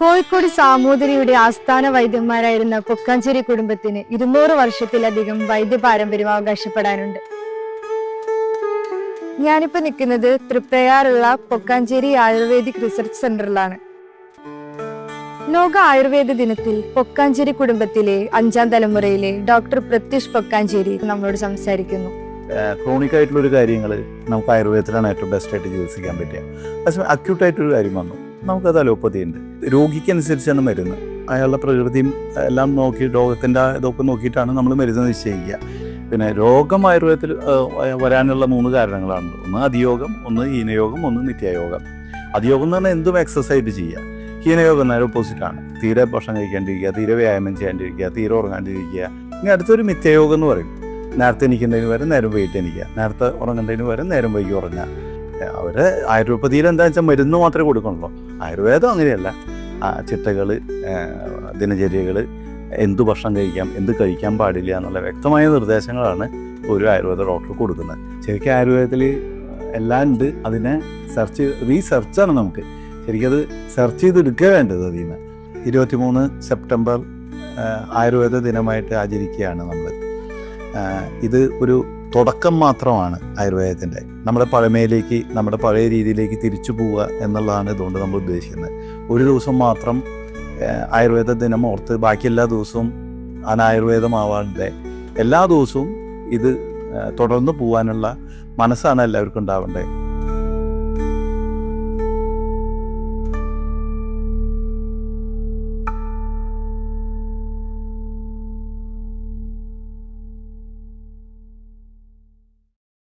കോഴിക്കോട് സാമൂതിരിയുടെ ആസ്ഥാന വൈദ്യന്മാരായിരുന്ന പൊക്കാഞ്ചേരി കുടുംബത്തിന് 200 വർഷത്തിലധികം വൈദ്യ പാരമ്പര്യം അവകാശപ്പെടാനുണ്ട്. ഞാനിപ്പോ നിൽക്കുന്നത് തൃപ്രയാറുള്ള പൊക്കാഞ്ചേരി ആയുർവേദിക് റിസർച്ച് സെന്ററിലാണ്. ലോക ആയുർവേദ ദിനത്തിൽ പൊക്കാഞ്ചേരി കുടുംബത്തിലെ 5ാം തലമുറയിലെ ഡോക്ടർ പ്രത്യുഷ് പൊക്കാഞ്ചേരി നമ്മളോട് സംസാരിക്കുന്നു. ക്രോണിക് ആയിട്ടുള്ള ഒരു കാര്യങ്ങൾ നമുക്ക് ആയുർവേദത്തിലാണ് ഏറ്റവും ബെസ്റ്റായിട്ട് ചികിത്സിക്കാൻ പറ്റുക. അതേസമയം അക്യൂട്ടായിട്ടൊരു കാര്യം വന്നു, നമുക്കത് അലോപ്പതി ഉണ്ട്. രോഗിക്കനുസരിച്ചാണ് മരുന്ന്, അയാളുടെ പ്രകൃതിയും എല്ലാം നോക്കി രോഗത്തിൻ്റെ ഇതൊക്കെ നോക്കിയിട്ടാണ് നമ്മൾ മരുന്ന് നിശ്ചയിക്കുക. പിന്നെ രോഗം ആയുർവേദത്തിൽ വരാനുള്ള 3 കാരണങ്ങളാണ്. ഒന്ന് അതിയോഗം, ഒന്ന് ഹീനയോഗം, ഒന്ന് നിത്യയോഗം. അതിയോഗം എന്ന് പറഞ്ഞാൽ എന്തും എക്സസൈസ് ചെയ്യുക. ഹീനയോഗം നേരെ ഓപ്പോസിറ്റാണ്, തീരെ ഭക്ഷണം കഴിക്കാണ്ടിരിക്കുക, തീരെ വ്യായാമം ചെയ്യാണ്ടിരിക്കുക, തീരെ ഉറങ്ങാണ്ടിരിക്കുക. ഇനി അടുത്തൊരു മിഥ്യയോഗം എന്ന് പറയും, നേരത്തെ എണീക്കുന്നതിന് വരെ നേരം വൈകിട്ട് എണീക്കുക, നേരത്തെ ഉറങ്ങേണ്ടതിന് വരെ നേരം വൈകി ഉറങ്ങുക. അവർ ആയുർവേദത്തിൽ എന്താണെന്ന് വെച്ചാൽ മരുന്ന് മാത്രമേ കൊടുക്കണുള്ളൂ. ആയുർവേദം അങ്ങനെയല്ല. ചിട്ടകൾ, ദിനചര്യകൾ, എന്തു ഭക്ഷണം കഴിക്കാം, എന്ത് കഴിക്കാൻ പാടില്ല എന്നുള്ള വ്യക്തമായ നിർദ്ദേശങ്ങളാണ് ഒരു ആയുർവേദ ഡോക്ടർ കൊടുക്കുന്നത്. ശരിക്കും ആയുർവേദത്തിൽ എല്ലാം ഉണ്ട്. അതിനെ റീസെർച്ചാണ് നമുക്ക് ശരിക്കും അത് സെർച്ച് ചെയ്തെടുക്കുക വേണ്ടത്. അതിൽ നിന്ന് 23 സെപ്റ്റംബർ ആയുർവേദ ദിനമായിട്ട് ആചരിക്കുകയാണ് നമ്മൾ. ഇത് ഒരു തുടക്കം മാത്രമാണ് ആയുർവേദത്തിൻ്റെ. നമ്മുടെ പഴമയിലേക്ക്, നമ്മുടെ പഴയ രീതിയിലേക്ക് തിരിച്ചു പോവുക എന്നുള്ളതാണ് ഇതുകൊണ്ട് നമ്മൾ ഉദ്ദേശിക്കുന്നത്. ഒരു ദിവസം മാത്രം ആയുർവേദ ദിനം ഓർത്ത് ബാക്കി എല്ലാ ദിവസവും അനായുർവേദമാവാതെ എല്ലാ ദിവസവും ഇത് തുടർന്ന് പോകാനുള്ള മനസ്സാണ് എല്ലാവർക്കും ഉണ്ടാവേണ്ടത്.